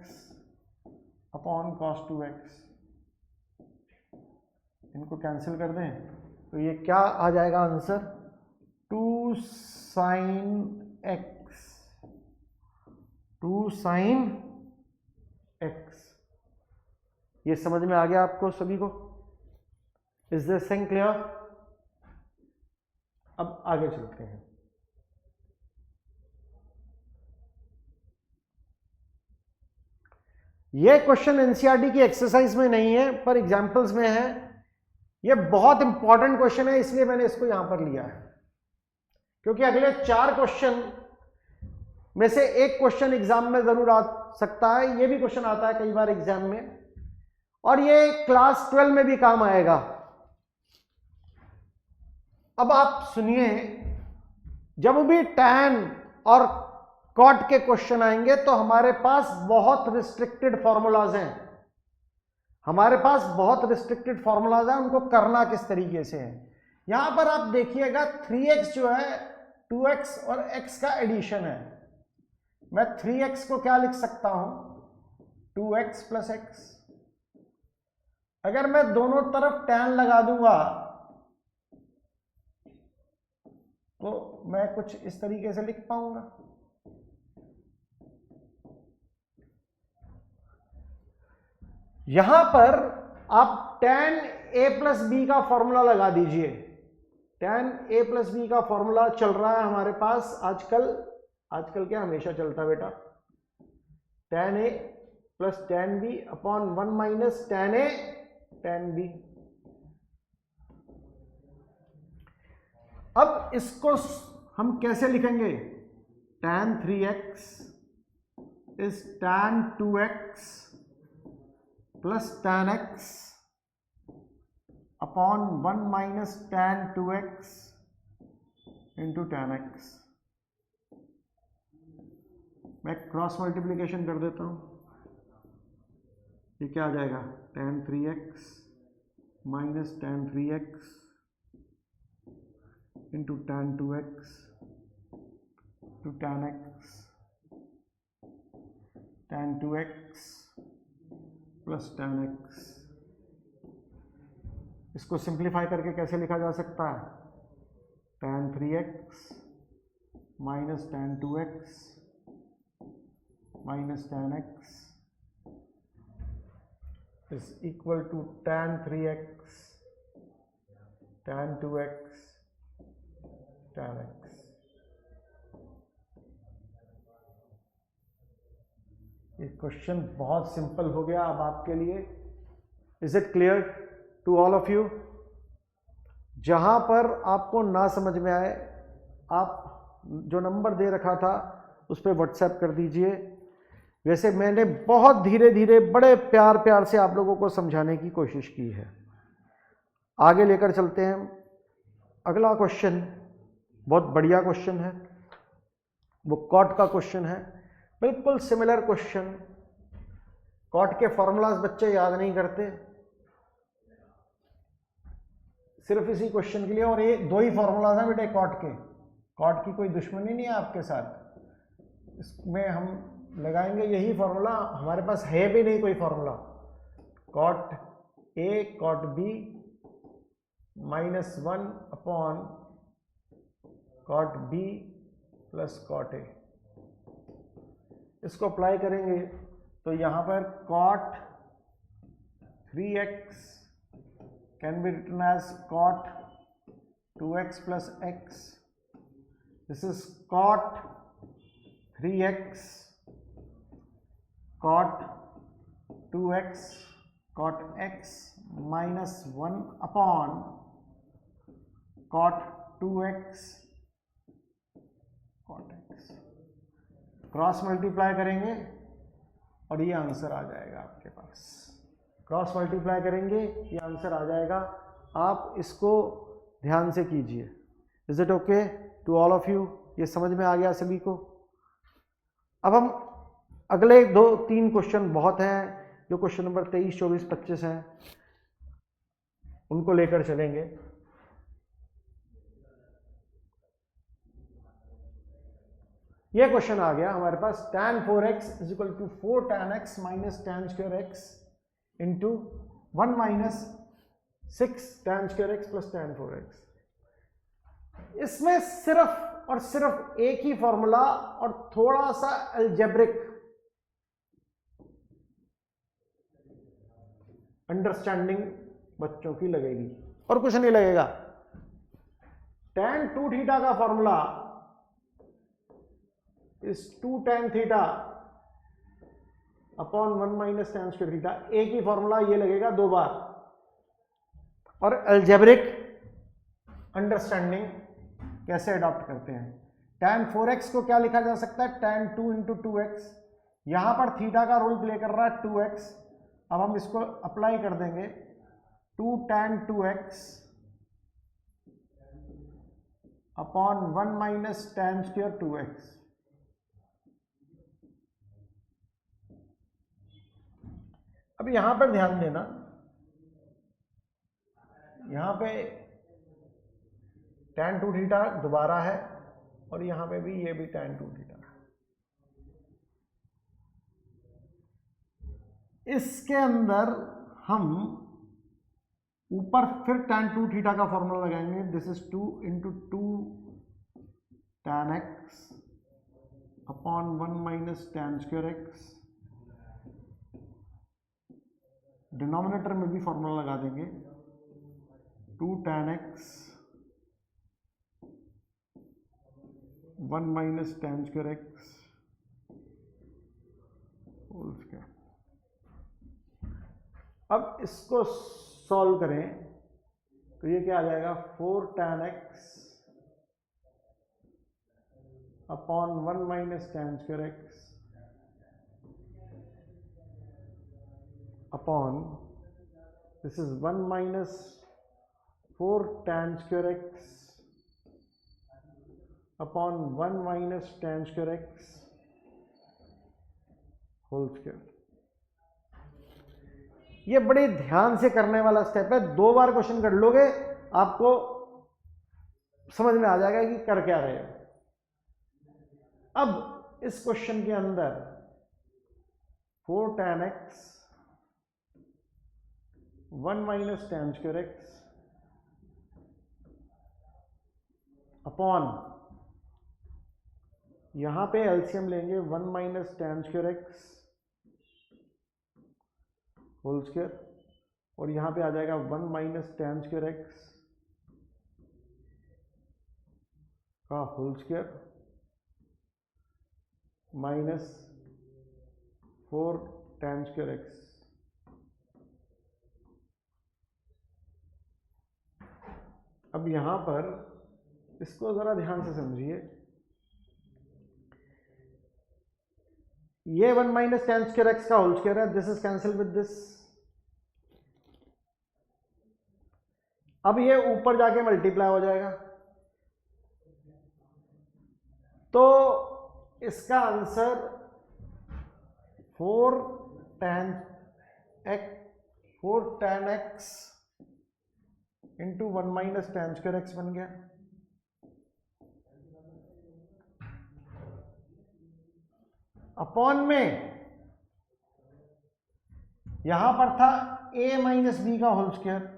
अपॉन cos 2x, इनको cancel कर दें तो ये क्या आ जाएगा answer, 2 sin x, 2 sin x। ये समझ में आ गया आपको सभी को? Is this thing clear? अब आगे चलते हैं। ये क्वेश्चन एनसीईआरटी की एक्सरसाइज में नहीं है पर एग्जाम्पल्स में है। ये बहुत इंपॉर्टेंट क्वेश्चन है, इसलिए मैंने इसको यहां पर लिया है, क्योंकि अगले 4 क्वेश्चन में से एक क्वेश्चन एग्जाम में जरूर आ सकता है। ये भी क्वेश्चन आता है कई बार एग्जाम में, और ये क्लास 12 में भी काम आएगा। अब आप सुनिए, जब भी tan और cot के क्वेश्चन आएंगे तो हमारे पास बहुत रिस्ट्रिक्टेड फॉर्मूलाज हैं, हमारे पास बहुत रिस्ट्रिक्टेड फॉर्मूलाज हैं, उनको करना किस तरीके से है। यहां पर आप देखिएगा 3x जो है 2x और x का एडिशन है। मैं 3x को क्या लिख सकता हूं, 2x प्लस x। अगर मैं दोनों तरफ tan लगा दूंगा तो मैं कुछ इस तरीके से लिख पाऊंगा। यहां पर आप tan a प्लस बी का फॉर्मूला लगा दीजिए। tan a प्लस बी का फॉर्मूला चल रहा है हमारे पास आजकल, आजकल क्या हमेशा चलता बेटा, tan a plus tan b upon 1 minus tan a tan b। अब इसको हम कैसे लिखेंगे, tan 3x is tan 2x plus tan x upon 1 minus tan 2x into tan x। मैं क्रॉस मल्टीप्लीकेशन कर देता हूं, ये क्या आ जाएगा, tan 3x minus tan 3x into tan 2x to tan x, tan 2x plus tan x इसको simplify करके कैसे लिखा जा सकता है, tan 3x minus tan 2x minus tan x is equal to tan 3x tan 2x tan x। ये question बहुत simple हो गया अब आपके लिए। Is it clear to all of you? जहां पर आपको ना समझ में आए, आप जो नंबर दे रखा था उस पर व्हाट्सएप कर दीजिए। वैसे मैंने बहुत धीरे धीरे बड़े प्यार प्यार से आप लोगों को समझाने की कोशिश की है। आगे लेकर चलते हैं। अगला क्वेश्चन बहुत बढ़िया क्वेश्चन है, वो कॉट का क्वेश्चन है, बिल्कुल सिमिलर क्वेश्चन। कॉट के फॉर्मूलाज बच्चे याद नहीं करते, सिर्फ इसी क्वेश्चन के लिए। और ये दो ही फॉर्मूलाज हैं बेटे कॉट के। कॉट की कोई दुश्मनी नहीं है आपके साथ, इसमें हम लगाएंगे यही फॉर्मूला। हमारे पास है भी नहीं कोई formula. Cot A cot B -1 upon cot B plus cot A. इसको अप्लाई करेंगे तो यहां पर cot 3x can be written as cot 2x plus x। This is cot 3x cot 2x cot x -1 upon cot 2x cot x। Cross multiply करेंगे और ये answer आ जाएगा आपके पास। क्रॉस मल्टीप्लाई करेंगे ये आंसर आ जाएगा। आप इसको ध्यान से कीजिए। Is it okay to all of you? ये समझ में आ गया सभी को? अब हम अगले 2-3 क्वेश्चन बहुत हैं, जो क्वेश्चन नंबर 23, 24, 25 हैं, उनको लेकर चलेंगे। ये क्वेश्चन आ गया हमारे पास, tan 4x is equal to 4 tan x minus tan square x into 1 minus 6 tan square x plus tan 4x। इसमें सिर्फ और सिर्फ एक ही फॉर्मूला और थोड़ा सा अलजेब्रिक अंडरस्टैंडिंग बच्चों की लगेगी और कुछ नहीं लगेगा। tan 2 थीटा का फॉर्मूला इस 2 tan theta upon 1 minus tan square theta. एक ही फॉर्मूला, ये लगेगा 2 बार। और अलजेब्रिक अंडरस्टैंडिंग कैसे अडॉप्ट करते हैं। tan 4x को क्या लिखा जा सकता है, tan 2 इंटू 2x। यहां पर थीटा का रोल प्ले कर रहा है 2x। अब हम इसको अप्लाई कर देंगे, 2 tan 2x upon 1 minus tan square 2x। अब यहां पर ध्यान देना, यहां पे tan 2 थीटा दोबारा है और यहां पे भी ये भी tan 2 थीटा है। इसके अंदर हम ऊपर फिर tan 2 थीटा का फॉर्मूला लगाएंगे। This is 2 into 2 tan x upon 1 minus tan square x। Denominator में भी फॉर्मूला लगा देंगे, 2 tan x 1 minus tan square x whole square. अब इसको सॉल्व करें तो ये क्या आ जाएगा, 4 tan x upon 1 minus tan square x upon this is 1 minus 4 tan square x upon 1 minus tan square x whole square. ये बड़े ध्यान से करने वाला स्टेप है। 2 बार क्वेश्चन कर लोगे आपको समझ में आ जाएगा कि कर क्या रहे हो। अब इस क्वेश्चन के अंदर 4 tan x 1 minus tan square x upon, यहां पे एलसीएम लेंगे 1 minus tan square x whole square, और यहां पे आ जाएगा 1 माइनस tan स्क्वायर एक्स का whole square minus 4 tan square x. अब यहां पर इसको जरा ध्यान से समझिए, ये 1 माइनस tan स्क्वायर एक्स का होल स्क्वायर है, this is cancel with this. अब ये ऊपर जाके मल्टीप्लाई हो जाएगा, तो इसका answer 4 tan x into 1 minus tan square x बन गया। अपॉन में यहां पर था a माइनस बी का होल स्क्वायर।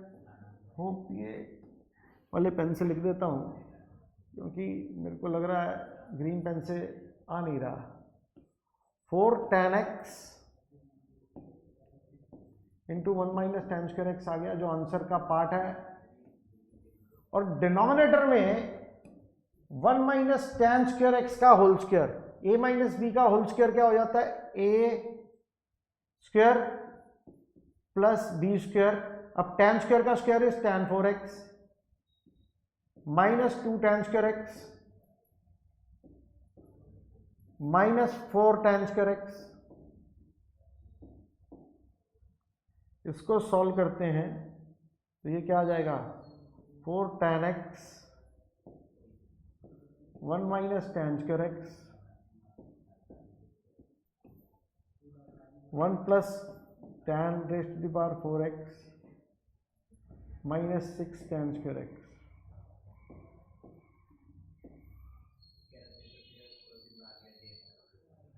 होप ये वाले पेन से लिख देता हूं, क्योंकि मेरे को लग रहा है ग्रीन पेन से आ नहीं रहा। 4 tan x into 1 minus tan square X आ गया, जो आंसर का पार्ट है। और डिनोमिनेटर में 1 माइनस tan स्क्वायर एक्स का whole square, a minus B का होल स्क्वायर क्या हो जाता है, a square plus B square. अब tan स्क्वायर का square is tan 4x minus 2 tan square x minus 4 tan square x. इसको सॉल्व करते हैं तो ये क्या आ जाएगा, 4 tan x 1 minus tan square x 1 plus tan raise to the power 4x minus 6 tan square x.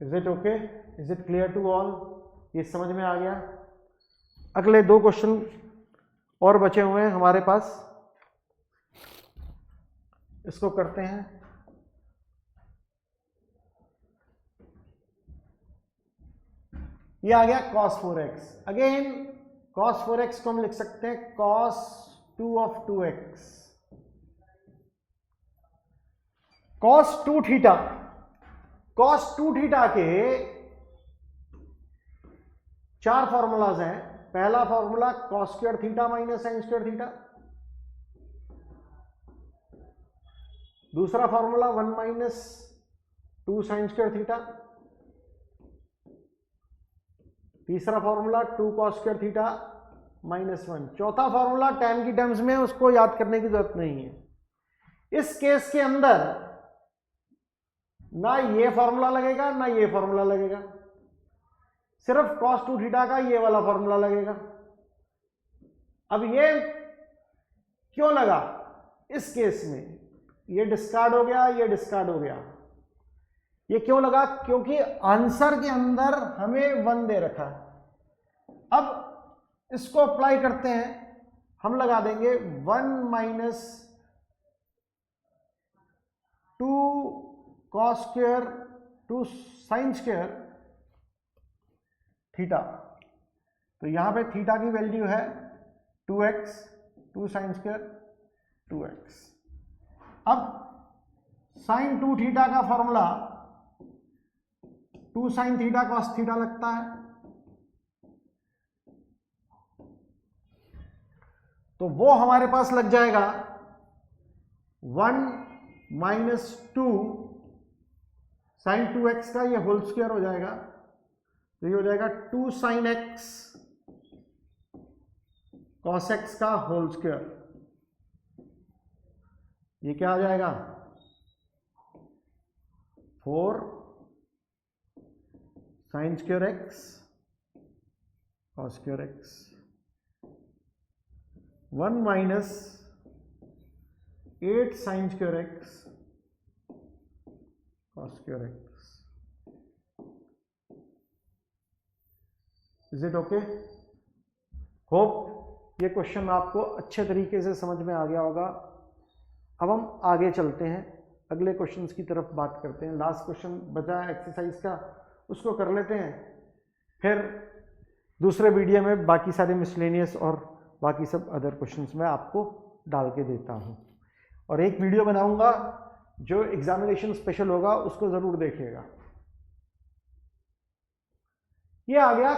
Is it okay? Is it clear to all? ये समझ में आ गया? अगले 2 क्वेश्चन और बचे हुए हैं हमारे पास, इसको करते हैं। ये आ गया cos 4x। Again cos 4x को हम लिख सकते हैं cos 2 of 2x। cos 2 theta, cos 2 theta के 4 फॉर्मूलाज हैं। पहला formula cos square theta minus sin square theta, दूसरा formula 1 minus 2 sin square theta, तीसरा formula 2 cos square theta minus 1, चौथा फॉर्मूला tan की टर्म्स में, उसको याद करने की जरूरत नहीं है। इस केस के अंदर ना ये फॉर्मूला लगेगा ना ये फॉर्मूला लगेगा, सिर्फ cos 2 थीटा का ये वाला फॉर्मूला लगेगा। अब ये क्यों लगा इस केस में, ये डिस्कार्ड हो गया, ये डिस्कार्ड हो गया। ये क्यों लगा? क्योंकि आंसर के अंदर हमें 1 दे रखा है। अब इसको अप्लाई करते हैं, हम लगा देंगे 1 minus 2 cos square 2 sin square theta. तो यहां पे थीटा की वैल्यू है 2x 2 sin स्क्वायर 2x। अब sin 2 थीटा का formula 2 sin theta cos theta लगता है, तो वो हमारे पास लग जाएगा 1 माइनस 2 sin 2x का ये होल स्क्वायर हो जाएगा, तो ये हो जाएगा 2 sin x cos x का होल स्क्वायर। ये क्या आ जाएगा 4 sin square x cos square x 1 minus 8 sin square x cos square x। Is it okay? Hope ये क्वेश्चन आपको अच्छे तरीके से समझ में आ गया होगा। अब हम आगे चलते हैं, अगले क्वेश्चंस की तरफ बात करते हैं। लास्ट क्वेश्चन बचा है एक्सरसाइज का, उसको कर लेते हैं, फिर दूसरे वीडियो में बाकी सारे मिसलेनियस और बाकी सब अदर क्वेश्चंस मैं आपको डाल के देता हूं। और एक वीडियो बनाऊंगा जो एग्जामिनेशन स्पेशल होगा, उसको जरूर देखिएगा। ये आ गया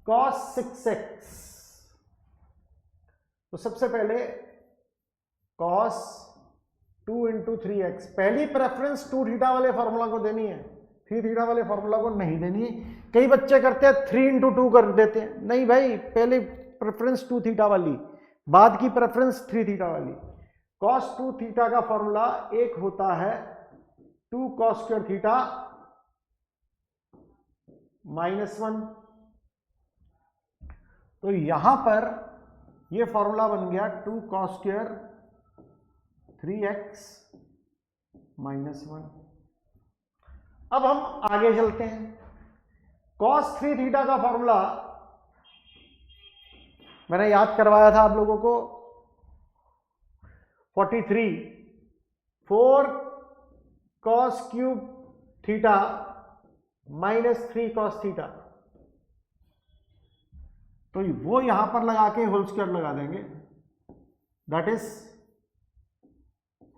cos 6x। तो सबसे पहले cos 2 × 3x, पहली प्रेफरेंस 2 थीटा वाले फॉर्मूला को देनी है, 3 थीटा वाले फॉर्मूला को नहीं देनी है। कई बच्चे करते हैं 3 × 2 कर देते हैं, नहीं भाई, पहले प्रेफरेंस 2 थीटा वाली, बाद की प्रेफरेंस 3 थीटा वाली। cos 2 थीटा का फॉर्मूला एक होता है 2 cos² थीटा -1। तो यहां पर यह फॉर्मूला बन गया 2 cos² 3x -1। अब हम आगे चलते हैं। cos 3 थीटा का फॉर्मूला मैंने याद करवाया था आप लोगों को, 43 4 cos³ थीटा -3 cos थीटा। तो वो यहां पर लगा के होल स्क्वायर लगा देंगे, that is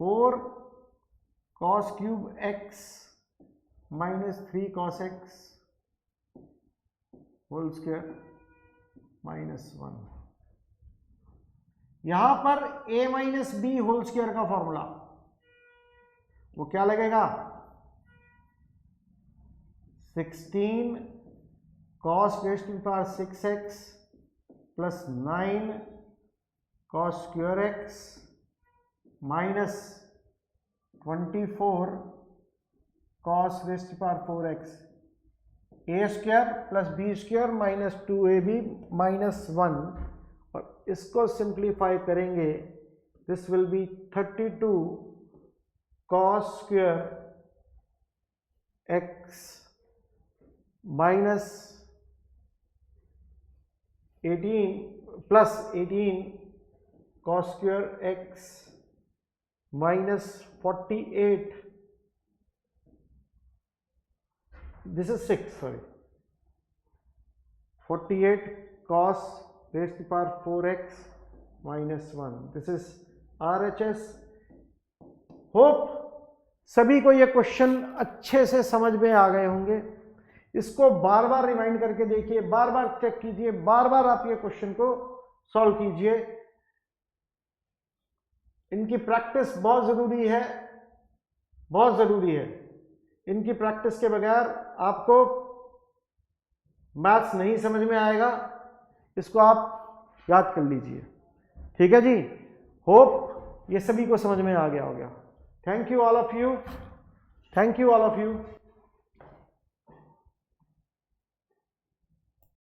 4 cos³ x -3 cos x whole square -1। यहां पर a - b होल स्क्वायर का फॉर्मूला वो क्या लगेगा, 16 cos 6x plus 9 cos² x minus 24 cos 4x, a² plus b² minus 2ab -1। और इसको सिंप्लीफाई करेंगे, this will be 32 cos² x minus 18 plus 18 cos² x minus 48, this is 6, sorry, 48 cos 4x -1, this is RHS। Hope सभी को ये question अच्छे से समझ में आ गए होंगे। इसको बार बार रिमाइंड करके देखिए, बार बार चेक कीजिए, बार बार आप ये क्वेश्चन को सॉल्व कीजिए। इनकी प्रैक्टिस बहुत जरूरी है, बहुत जरूरी है। इनकी प्रैक्टिस के बगैर आपको मैथ्स नहीं समझ में आएगा, इसको आप याद कर लीजिए। ठीक है जी, होप ये सभी को समझ में आ गया होगा। Thank you all of you, thank you all of you.